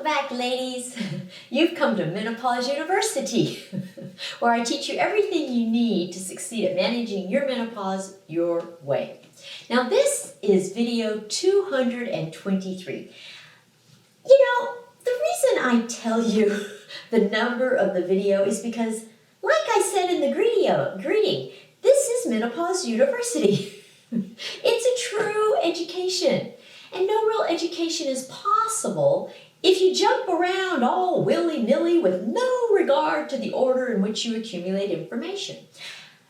Welcome back, ladies. You've come to Menopause University, where I teach you everything you need to succeed at managing your menopause your way. Now, this is video 223. You know, the reason I tell you the number of the video is because, like I said in the greeting, this is Menopause University. It's a true education, and no real education is possible if you jump around all willy-nilly with no regard to the order in which you accumulate information.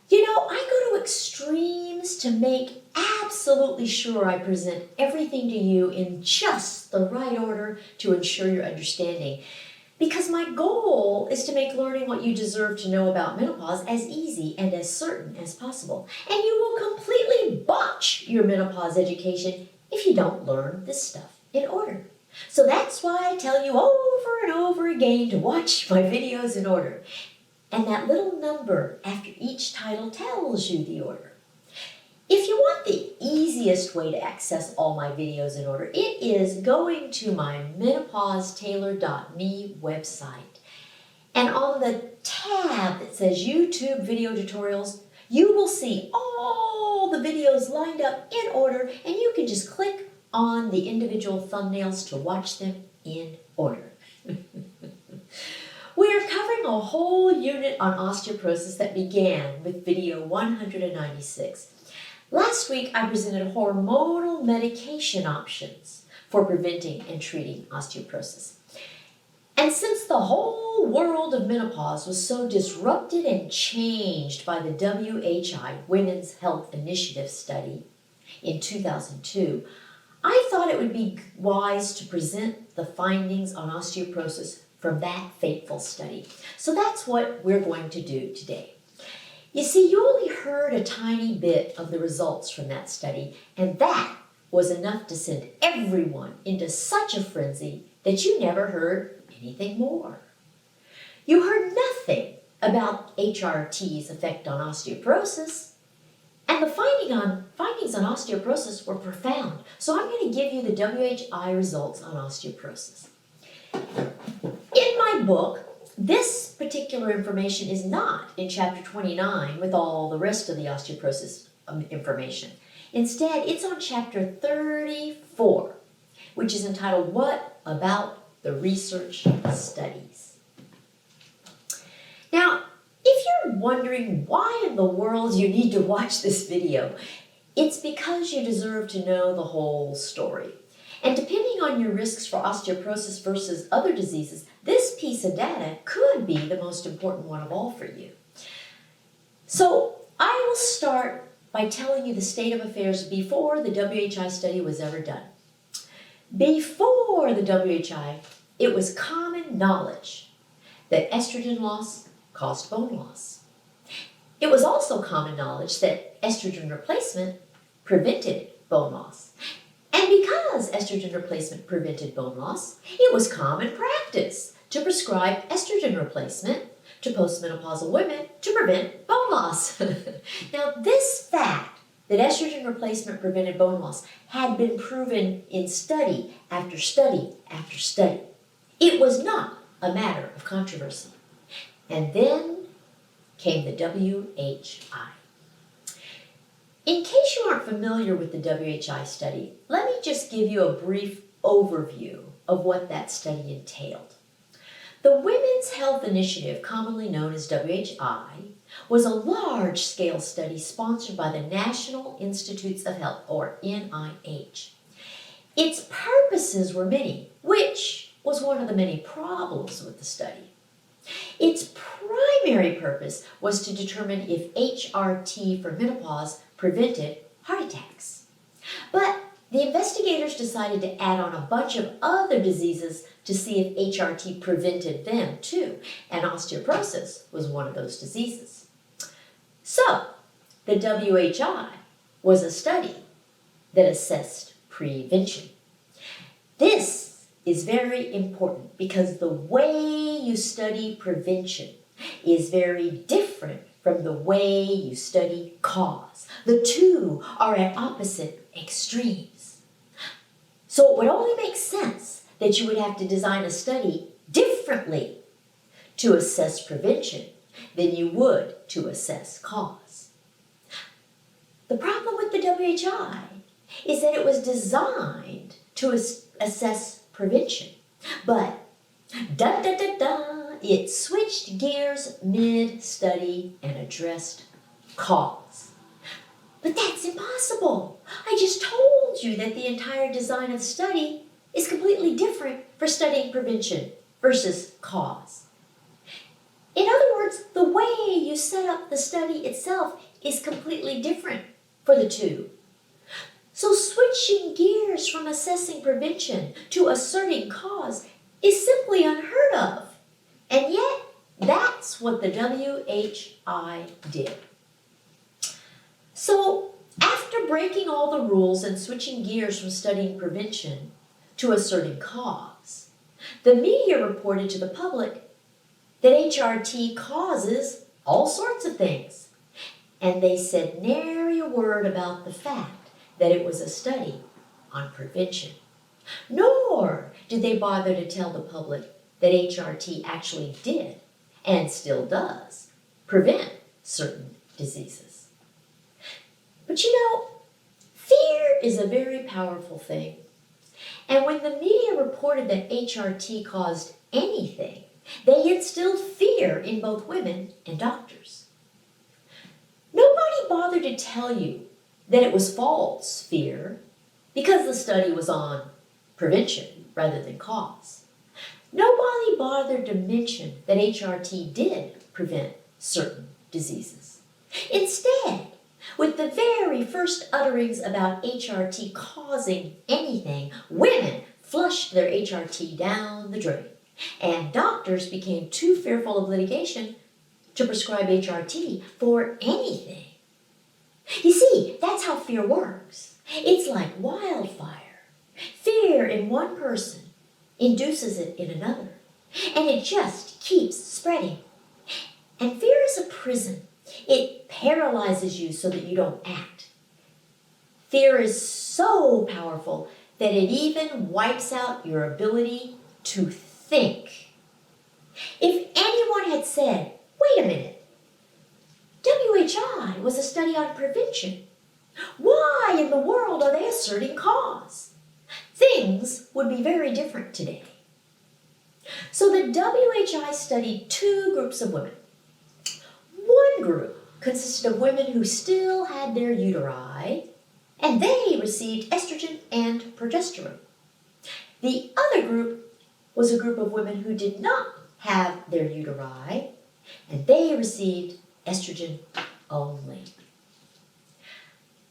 You know, I go to extremes to make absolutely sure I present everything to you in just the right order to ensure your understanding. Because my goal is to make learning what you deserve to know about menopause as easy and as certain as possible. And you will completely botch your menopause education if you don't learn this stuff in order. So that's why I tell you over and over again to watch my videos in order. And that little number after each title tells you the order. If you want the easiest way to access all my videos in order, it is going to my menopausetailor.me website. And on the tab that says YouTube Video Tutorials, you will see all the videos lined up in order, and you can just click on the individual thumbnails to watch them in order. We are covering a whole unit on osteoporosis that began with video 196. Last week, I presented hormonal medication options for preventing and treating osteoporosis. And since the whole world of menopause was so disrupted and changed by the WHI Women's Health Initiative study in 2002, I thought it would be wise to present the findings on osteoporosis from that fateful study. So that's what we're going to do today. You see, you only heard a tiny bit of the results from that study, and that was enough to send everyone into such a frenzy that you never heard anything more. You heard nothing about HRT's effect on osteoporosis, and the findings on osteoporosis were profound. So I'm going to give you the WHI results on osteoporosis. In my book, this particular information is not in chapter 29 with all the rest of the osteoporosis information. Instead, it's on chapter 34, which is entitled, What About the Research Studies? Now, if you're wondering why in the world you need to watch this video, it's because you deserve to know the whole story. And depending on your risks for osteoporosis versus other diseases, this piece of data could be the most important one of all for you. So I will start by telling you the state of affairs before the WHI study was ever done. Before the WHI, it was common knowledge that estrogen loss caused bone loss. It was also common knowledge that estrogen replacement prevented bone loss. And because estrogen replacement prevented bone loss, it was common practice to prescribe estrogen replacement to postmenopausal women to prevent bone loss. Now, this fact that estrogen replacement prevented bone loss had been proven in study after study after study. It was not a matter of controversy. And then came the WHI. In case you aren't familiar with the WHI study, let me just give you a brief overview of what that study entailed. The Women's Health Initiative, commonly known as WHI, was a large-scale study sponsored by the National Institutes of Health, or NIH. Its purposes were many, which was one of the many problems with the study. Its primary purpose was to determine if HRT for menopause prevented heart attacks. But the investigators decided to add on a bunch of other diseases to see if HRT prevented them too, and osteoporosis was one of those diseases. So, the WHI was a study that assessed prevention. This is very important because the way you study prevention is very different from the way you study cause. The two are at opposite extremes. So it would only make sense that you would have to design a study differently to assess prevention than you would to assess cause. The problem with the WHI is that it was designed to assess prevention, but it switched gears mid-study and addressed cause. But that's impossible. I just told you that the entire design of the study is completely different for studying prevention versus cause. In other words, the way you set up the study itself is completely different for the two. So switching gears from assessing prevention to asserting cause is simply unheard of. And yet, that's what the WHI did. So, after breaking all the rules and switching gears from studying prevention to asserting cause, the media reported to the public that HRT causes all sorts of things. And they said nary a word about the fact that it was a study on prevention. Nor did they bother to tell the public that HRT actually did, and still does, prevent certain diseases. But you know, fear is a very powerful thing. And when the media reported that HRT caused anything, they instilled fear in both women and doctors. Nobody bothered to tell you that it was false fear because the study was on prevention rather than cause. Nobody bothered to mention that HRT did prevent certain diseases. Instead, with the very first utterings about HRT causing anything, women flushed their HRT down the drain, and doctors became too fearful of litigation to prescribe HRT for anything. You see, that's how fear works. It's like wildfire. Fear in one person induces it in another, and it just keeps spreading. And fear is a prison. It paralyzes you so that you don't act. Fear is so powerful that it even wipes out your ability to think. If anyone had said, wait a minute, WHI was a study on prevention, why in the world are they asserting cause? Things would be very different today. So the WHI studied two groups of women. One group consisted of women who still had their uteri, and they received estrogen and progesterone. The other group was a group of women who did not have their uteri, and they received estrogen only.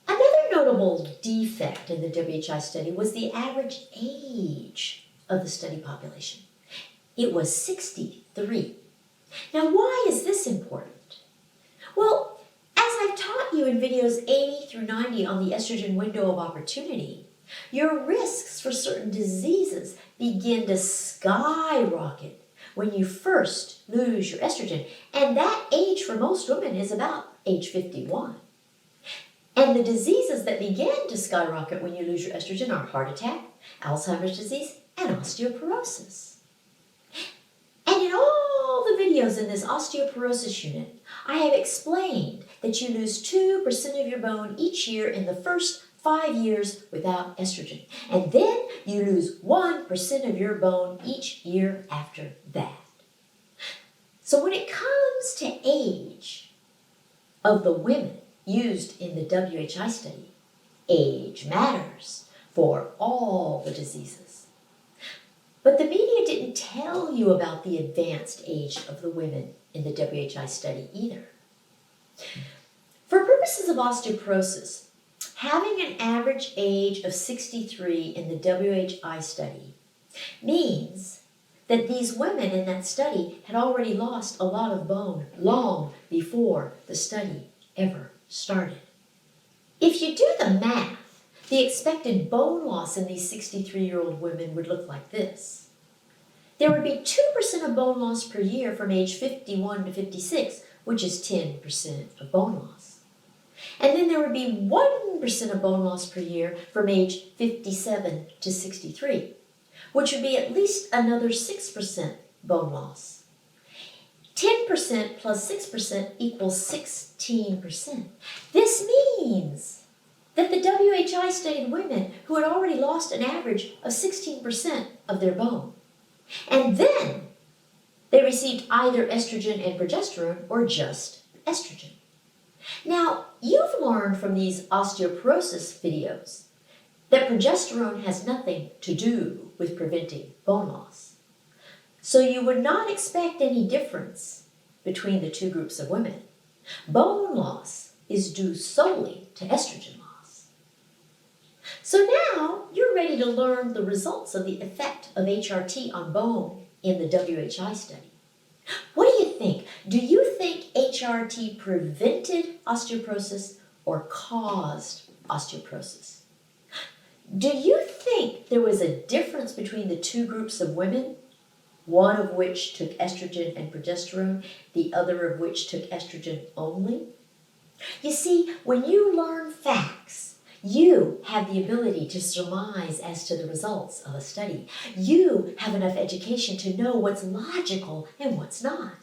Another notable defect in the WHI study was the average age of the study population. It was 63. Now, why is this important? Well, as I've taught you in videos 80 through 90 on the estrogen window of opportunity, your risks for certain diseases begin to skyrocket when you first lose your estrogen. And that age for most women is about age 51. And the diseases that begin to skyrocket when you lose your estrogen are heart attack, Alzheimer's disease, and osteoporosis. And in all the videos in this osteoporosis unit, I have explained that you lose 2% of your bone each year in the first 5 years without estrogen. And then you lose 1% of your bone each year after that. So when it comes to age of the women used in the WHI study, age matters for all the diseases. But the media didn't tell you about the advanced age of the women in the WHI study either. For purposes of osteoporosis, having an average age of 63 in the WHI study means that these women in that study had already lost a lot of bone long before the study ever started. If you do the math, the expected bone loss in these 63-year-old women would look like this. There would be 2% of bone loss per year from age 51 to 56, which is 10% of bone loss. And then there would be 1% of bone loss per year from age 57 to 63, which would be at least another 6% bone loss. 10% plus 6% equals 16%. This means that the WHI studied women who had already lost an average of 16% of their bone. And then they received either estrogen and progesterone or just estrogen. Now, you've learned from these osteoporosis videos that progesterone has nothing to do with preventing bone loss. So you would not expect any difference between the two groups of women. Bone loss is due solely to estrogen loss. So now you're ready to learn the results of the effect of HRT on bone in the WHI study. What do you think? Do you think HRT prevented osteoporosis or caused osteoporosis? Do you think there was a difference between the two groups of women, one of which took estrogen and progesterone, the other of which took estrogen only? You see, when you learn facts, you have the ability to surmise as to the results of a study. You have enough education to know what's logical and what's not.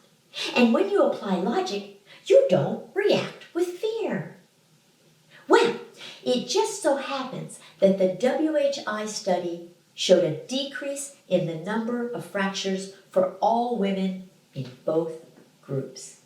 And when you apply logic, you don't react with fear. Well, it just so happens that the WHI study showed a decrease in the number of fractures for all women in both groups.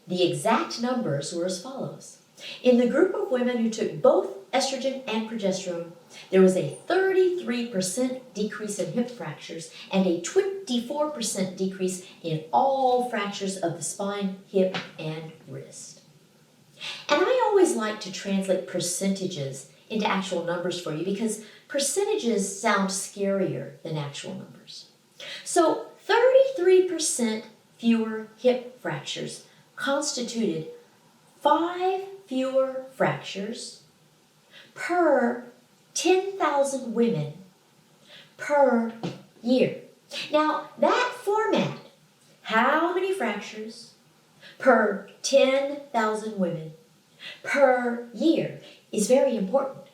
The exact numbers were as follows. In the group of women who took both estrogen and progesterone, there was a 33% decrease in hip fractures and a 24% decrease in all fractures of the spine, hip, and wrist. And I always like to translate percentages into actual numbers for you because percentages sound scarier than actual numbers. So 33% fewer hip fractures constituted 5 fewer fractures per 10,000 women per year. Now, that format, how many fractures per 10,000 women per year, is very important.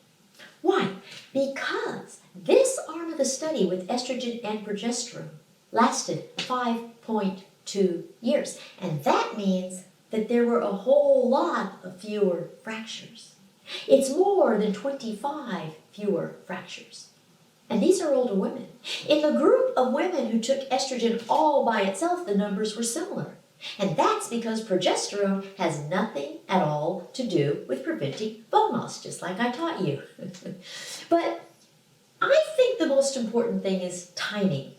Why? Because this arm of the study with estrogen and progesterone lasted 5.2 years. And that means that there were a whole lot of fewer fractures. It's more than 25 fewer fractures. And these are older women. In the group of women who took estrogen all by itself, the numbers were similar. And that's because progesterone has nothing at all to do with preventing bone loss, just like I taught you. But I think the most important thing is timing.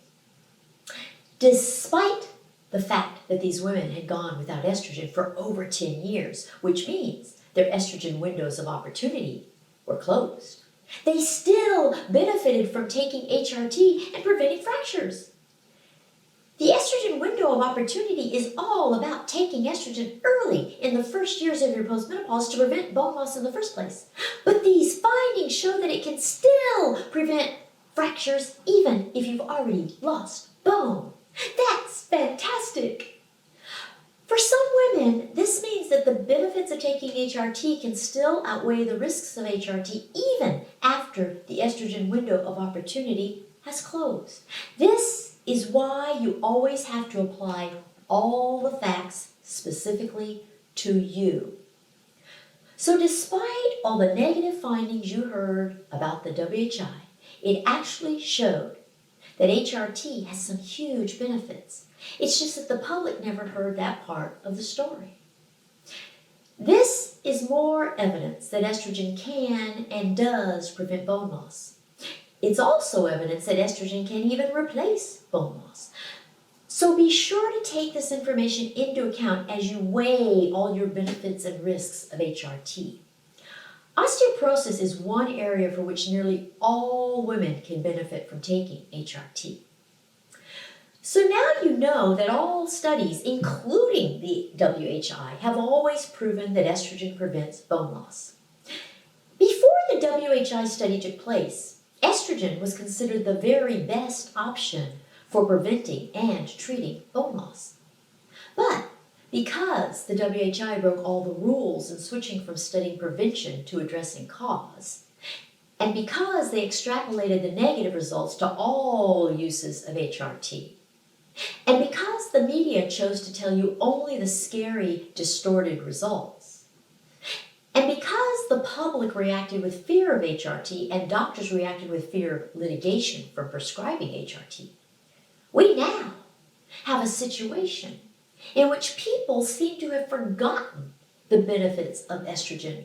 Despite the fact that these women had gone without estrogen for over 10 years, which means their estrogen windows of opportunity were closed, they still benefited from taking HRT and preventing fractures. The estrogen window of opportunity is all about taking estrogen early in the first years of your postmenopause to prevent bone loss in the first place. But these findings show that it can still prevent fractures even if you've already lost bone. That's fantastic. For some women, this means that the benefits of taking HRT can still outweigh the risks of HRT even after the estrogen window of opportunity has closed. This is why you always have to apply all the facts specifically to you. So despite all the negative findings you heard about the WHI, it actually showed that HRT has some huge benefits. It's just that the public never heard that part of the story. This is more evidence that estrogen can and does prevent bone loss. It's also evidence that estrogen can even replace bone loss. So be sure to take this information into account as you weigh all your benefits and risks of HRT. Osteoporosis is one area for which nearly all women can benefit from taking HRT. So now you know that all studies, including the WHI, have always proven that estrogen prevents bone loss. Before the WHI study took place, estrogen was considered the very best option for preventing and treating bone loss. But because the WHI broke all the rules in switching from studying prevention to addressing cause, And because they extrapolated the negative results to all uses of HRT, and because the media chose to tell you only the scary, distorted results, and because the public reacted with fear of HRT and doctors reacted with fear of litigation from prescribing HRT, we now have a situation in which people seem to have forgotten the benefits of estrogen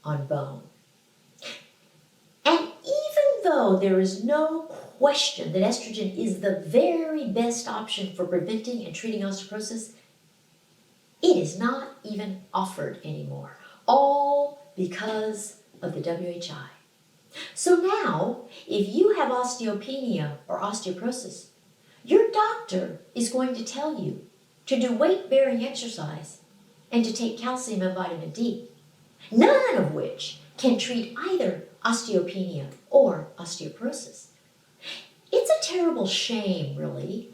on bone. And even though there is no question that estrogen is the very best option for preventing and treating osteoporosis, it is not even offered anymore, all because of the WHI. So now, if you have osteopenia or osteoporosis, your doctor is going to tell you to do weight-bearing exercise and to take calcium and vitamin D, none of which can treat either osteopenia or osteoporosis. It's a terrible shame, really.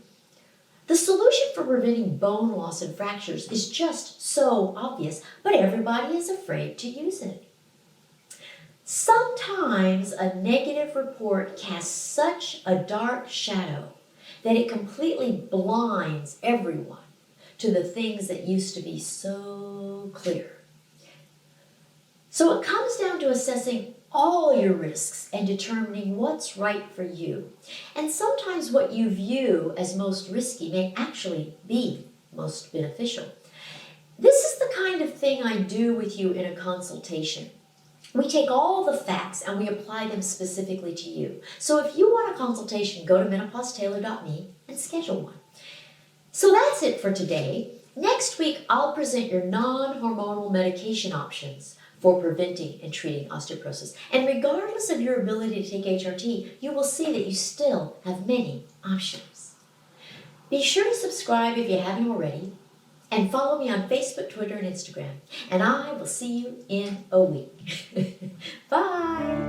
The solution for preventing bone loss and fractures is just so obvious, but everybody is afraid to use it. Sometimes a negative report casts such a dark shadow that it completely blinds everyone to the things that used to be so clear. So it comes down to assessing all your risks and determining what's right for you. And sometimes what you view as most risky may actually be most beneficial. This is the kind of thing I do with you in a consultation. We take all the facts and we apply them specifically to you. So if you want a consultation, go to menopausetailor.me and schedule one. So that's it for today. Next week, I'll present your non-hormonal medication options for preventing and treating osteoporosis. And regardless of your ability to take HRT, you will see that you still have many options. Be sure to subscribe if you haven't already, and follow me on Facebook, Twitter, and Instagram. And I will see you in a week. Bye!